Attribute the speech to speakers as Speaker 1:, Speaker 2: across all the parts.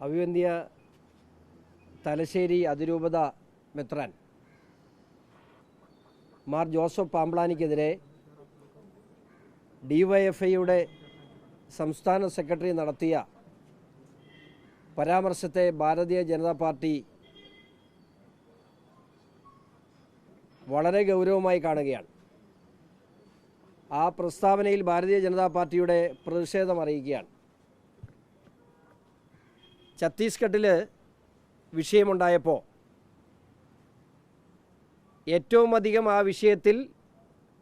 Speaker 1: അഭിവന്ധ്യ തലശ്ശേരി അതിരൂപത മെത്രാൻ മാർ ജോസഫ് പാമ്പ്ളാനിക്കെതിരെ ഡിവൈഎഫ്ഐയുടെ സംസ്ഥാന സെക്രട്ടറി നടത്തിയ പരാമർശത്തെ ഭാരതീയ ജനതാ പാർട്ടി വളരെ ഗൗരവമായി കാണുകയാണ്. ആ പ്രസ്താവനയിൽ ഭാരതീയ ജനതാ പാർട്ടിയുടെ പ്രതിഷേധം അറിയിക്കുകയാണ്. ഛത്തീസ്ഗഡിൽ വിഷയമുണ്ടായപ്പോൾ ഏറ്റവും അധികം ആ വിഷയത്തിൽ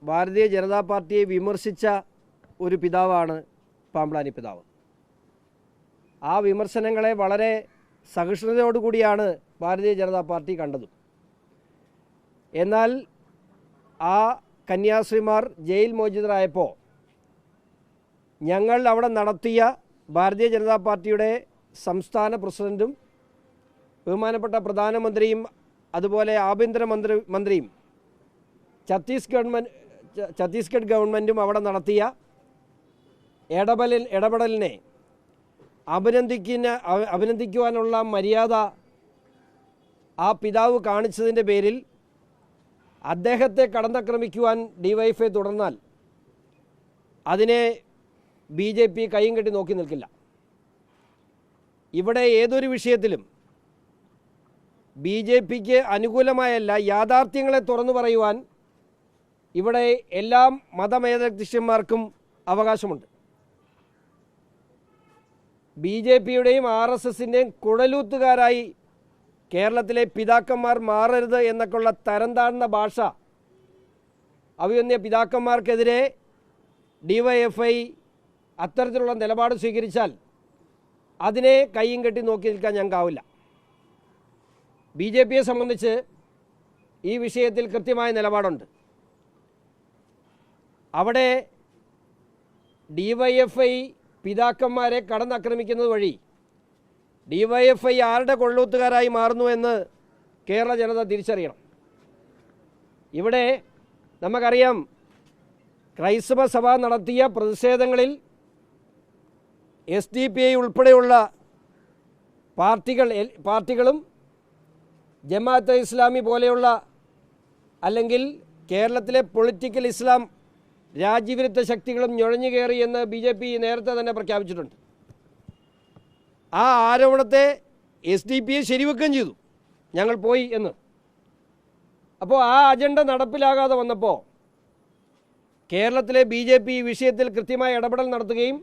Speaker 1: ഭാരതീയ ജനതാ പാർട്ടിയെ വിമർശിച്ച ഒരു പിതാവാണ് പാമ്പ്ളാനി പിതാവ്. ആ വിമർശനങ്ങളെ വളരെ സഹിഷ്ണുതയോടുകൂടിയാണ് ഭാരതീയ ജനതാ പാർട്ടി കണ്ടതും. എന്നാൽ ആ കന്യാസ്ത്രീമാർ ജയിൽ മോചിതരായപ്പോൾ ഞങ്ങൾ അവിടെ നടത്തിയ ഭാരതീയ ജനതാ പാർട്ടിയുടെ സംസ്ഥാന പ്രസിഡൻറ്റും ബഹുമാനപ്പെട്ട പ്രധാനമന്ത്രിയും അതുപോലെ ആഭ്യന്തര മന്ത്രിയും ഛത്തീസ്ഗഡ് ഗവൺമെൻറ്റും അവിടെ നടത്തിയ ഇടപെടലിനെ അഭിനന്ദിക്കുവാനുള്ള മര്യാദ ആ പിതാവ് കാണിച്ചതിൻ്റെ പേരിൽ അദ്ദേഹത്തെ കടന്നാക്രമിക്കുവാൻ ഡിവൈഎഫ്ഐ തുടർന്നാൽ അതിനെ BJP കൈയും കെട്ടി നോക്കി നിൽക്കില്ല. ഇവിടെ ഏതൊരു വിഷയത്തിലും BJPക്ക് അനുകൂലമായല്ല, യാഥാർത്ഥ്യങ്ങളെ തുറന്നു പറയുവാൻ ഇവിടെ എല്ലാ മതമേലധ്യക്ഷന്മാർക്കും അവകാശമുണ്ട്. BJPയുടെയും RSSൻ്റെയും കുഴലൂത്തുകാരായി കേരളത്തിലെ പിതാക്കന്മാർ മാറരുത് എന്നൊക്കെയുള്ള തരം താഴ്ന്ന ഭാഷ അഭിവന്യ പിതാക്കന്മാർക്കെതിരെ ഡിവൈഎഫ്ഐ അത്തരത്തിലുള്ള നിലപാട് സ്വീകരിച്ചാൽ അതിനെ കയ്യും കെട്ടി നോക്കി നിൽക്കാൻ ഞങ്ങൾക്കാവില്ല. BJPയെ സംബന്ധിച്ച് ഈ വിഷയത്തിൽ കൃത്യമായ നിലപാടുണ്ട്. അവിടെ ഡിവൈഎഫ്ഐ പിതാക്കന്മാരെ കടന്നാക്രമിക്കുന്നത് വഴി ഡിവൈഎഫ്ഐ ആരുടെ കൊള്ളൂത്തുകാരായി മാറുന്നു എന്ന് കേരള ജനത തിരിച്ചറിയണം. ഇവിടെ നമുക്കറിയാം, ക്രൈസ്തവ സഭ നടത്തിയ പ്രതിഷേധങ്ങളിൽ SDPI ഉൾപ്പെടെയുള്ള പാർട്ടികളും ജമാഅത്തെ ഇസ്ലാമി പോലെയുള്ള അല്ലെങ്കിൽ കേരളത്തിലെ പൊളിറ്റിക്കൽ ഇസ്ലാം രാജ്യവിരുദ്ധ ശക്തികളും നുഴഞ്ഞു കയറി എന്ന് BJP നേരത്തെ തന്നെ പ്രഖ്യാപിച്ചിട്ടുണ്ട്. ആ ആരോപണത്തെ SDPI ശരിവെക്കുകയും ചെയ്തു, ഞങ്ങൾ പോയി എന്ന്. അപ്പോൾ ആ അജണ്ട നടപ്പിലാകാതെ വന്നപ്പോൾ കേരളത്തിലെ BJP ഈ വിഷയത്തിൽ കൃത്യമായ ഇടപെടൽ നടത്തുകയും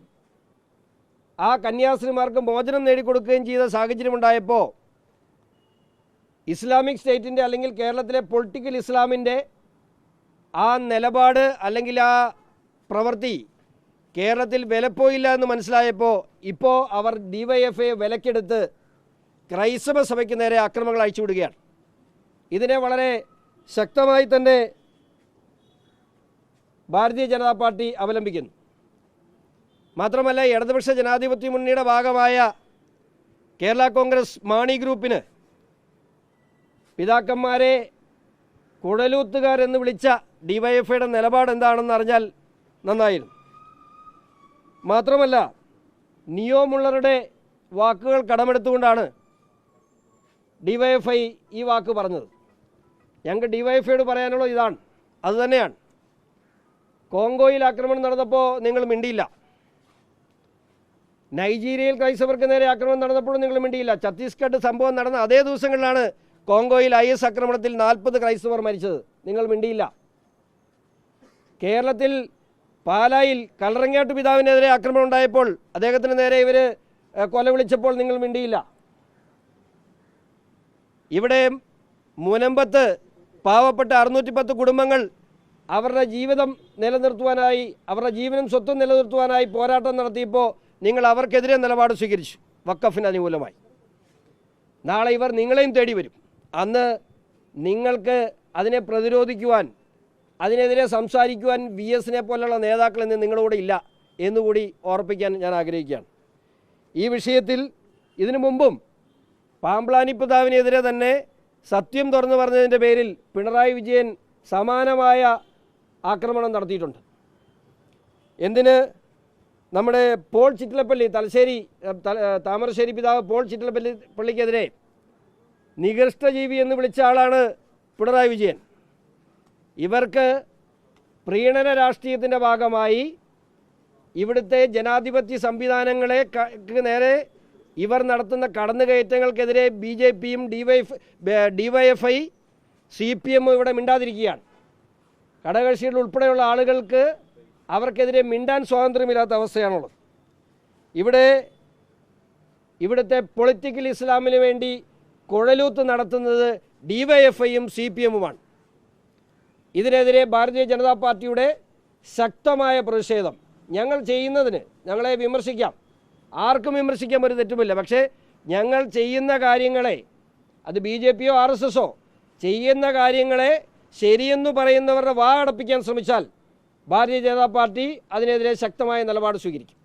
Speaker 1: ആ കന്യാസ്ത്രീമാർക്ക് മോചനം നേടിക്കൊടുക്കുകയും ചെയ്ത സാഹചര്യമുണ്ടായപ്പോൾ ഇസ്ലാമിക് സ്റ്റേറ്റിൻ്റെ അല്ലെങ്കിൽ കേരളത്തിലെ പൊളിറ്റിക്കൽ ഇസ്ലാമിൻ്റെ ആ നിലപാട് അല്ലെങ്കിൽ ആ പ്രവൃത്തി കേരളത്തിൽ വിലപ്പോയില്ല എന്ന് മനസ്സിലായപ്പോൾ ഇപ്പോൾ അവർ ഡിവൈഎഫ്ഐ വിലക്കെടുത്ത് ക്രൈസ്തവ സഭയ്ക്ക് നേരെ ആക്രമണങ്ങൾ അയച്ചുവിടുകയാണ്. ഇതിനെ വളരെ ശക്തമായി തന്നെ ഭാരതീയ ജനതാ പാർട്ടി അവലംബിക്കുന്നു. മാത്രമല്ല, ഇടതുപക്ഷ ജനാധിപത്യ മുന്നണിയുടെ ഭാഗമായ കേരള കോൺഗ്രസ് മാണി ഗ്രൂപ്പിന് പിതാക്കന്മാരെ കുഴലൂത്തുകാരെന്ന് വിളിച്ച ഡിവൈഎഫ്ഐയുടെ നിലപാട് എന്താണെന്ന് അറിഞ്ഞാൽ നന്നായിരുന്നു. മാത്രമല്ല, നിയോ മുള്ളറുടെ വാക്കുകൾ കടമെടുത്തുകൊണ്ടാണ് ഡിവൈഎഫ്ഐ ഈ വാക്ക് പറഞ്ഞത്. ഞങ്ങൾക്ക് ഡിവൈഎഫ്ഐയോട് പറയാനുള്ളത് ഇതാണ്, അതുതന്നെയാണ്. കോങ്കോയിൽ ആക്രമണം നടന്നപ്പോൾ നിങ്ങൾ മിണ്ടിയില്ല. നൈജീരിയയിൽ ക്രൈസ്തവർക്ക് നേരെ ആക്രമണം നടന്നപ്പോഴും നിങ്ങൾ മിണ്ടിയില്ല. ഛത്തീസ്ഗഡ് സംഭവം നടന്ന അതേ ദിവസങ്ങളിലാണ് കോങ്കോയിൽ IS ആക്രമണത്തിൽ 40 ക്രൈസ്തവർ മരിച്ചത്. നിങ്ങൾ മിണ്ടിയില്ല. കേരളത്തിൽ പാലായിൽ കല്ലറങ്ങാട്ട് പിതാവിനെതിരെ ആക്രമണം ഉണ്ടായപ്പോൾ അദ്ദേഹത്തിന് നേരെ ഇവർ കൊല വിളിച്ചപ്പോൾ നിങ്ങൾ മിണ്ടിയില്ല. ഇവിടെ മുനമ്പത്ത് പാവപ്പെട്ട 610 കുടുംബങ്ങൾ അവരുടെ ജീവിതം നിലനിർത്തുവാനായി, അവരുടെ ജീവനും സ്വത്തും നിലനിർത്തുവാനായി പോരാട്ടം നടത്തിയപ്പോൾ നിങ്ങൾ അവർക്കെതിരെ നിലപാട് സ്വീകരിച്ചു, വഖഫിന് അനുകൂലമായി. നാളെ ഇവർ നിങ്ങളെയും തേടി വരും. അന്ന് നിങ്ങൾക്ക് അതിനെ പ്രതിരോധിക്കുവാൻ, അതിനെതിരെ സംസാരിക്കുവാൻ VSനെ പോലുള്ള നേതാക്കൾ ഇന്ന് നിങ്ങളുടെ കൂടെ ഇല്ല എന്നുകൂടി ഓർപ്പിക്കാൻ ഞാൻ ആഗ്രഹിക്കുകയാണ്. ഈ വിഷയത്തിൽ ഇതിനു മുമ്പും പാമ്പ്ളാനി പിതാവിനെതിരെ തന്നെ സത്യം തുറന്നു പറഞ്ഞതിൻ്റെ പേരിൽ പിണറായി വിജയൻ സമാനമായ ആക്രമണം നടത്തിയിട്ടുണ്ട്. എന്തിന് നമ്മുടെ പോൾ ചിറ്റിലപ്പള്ളി താമരശ്ശേരി പിതാവ് പോൾ പള്ളിക്കെതിരെ നികൃഷ്ടജീവി എന്ന് വിളിച്ച ആളാണ് പിണറായി വിജയൻ. ഇവർക്ക് പ്രീണന രാഷ്ട്രീയത്തിൻ്റെ ഭാഗമായി ഇവിടുത്തെ ജനാധിപത്യ സംവിധാനങ്ങളെ നേരെ ഇവർ നടത്തുന്ന കടന്നുകയറ്റങ്ങൾക്കെതിരെ BJPയും DYFI CPM ഇവിടെ മിണ്ടാതിരിക്കുകയാണ്. ഘടകകക്ഷികൾ ഉൾപ്പെടെയുള്ള ആളുകൾക്ക് അവർക്കെതിരെ മിണ്ടാൻ സ്വാതന്ത്ര്യമില്ലാത്ത അവസ്ഥയാണുള്ളത്. ഇവിടുത്തെ പൊളിറ്റിക്കൽ ഇസ്ലാമിന് വേണ്ടി കുഴലൂത്ത് നടത്തുന്നത് DYFIയും CPMുമാണ്. ഇതിനെതിരെ ഭാരതീയ ജനതാ പാർട്ടിയുടെ ശക്തമായ പ്രതിഷേധം. ഞങ്ങൾ ചെയ്യുന്നതിന് ഞങ്ങളെ വിമർശിക്കാം, ആർക്കും വിമർശിക്കാൻ ഒരു തെറ്റുമില്ല. പക്ഷേ ഞങ്ങൾ ചെയ്യുന്ന കാര്യങ്ങളെ, അത് BJPയോ RSSോ ചെയ്യുന്ന കാര്യങ്ങളെ ശരിയെന്ന് പറയുന്നവരുടെ വാ അടപ്പിക്കാൻ ശ്രമിച്ചാൽ ഭാരതീയ ജനതാ പാർട്ടി അതിനെതിരെ ശക്തമായ നിലപാട് സ്വീകരിക്കും.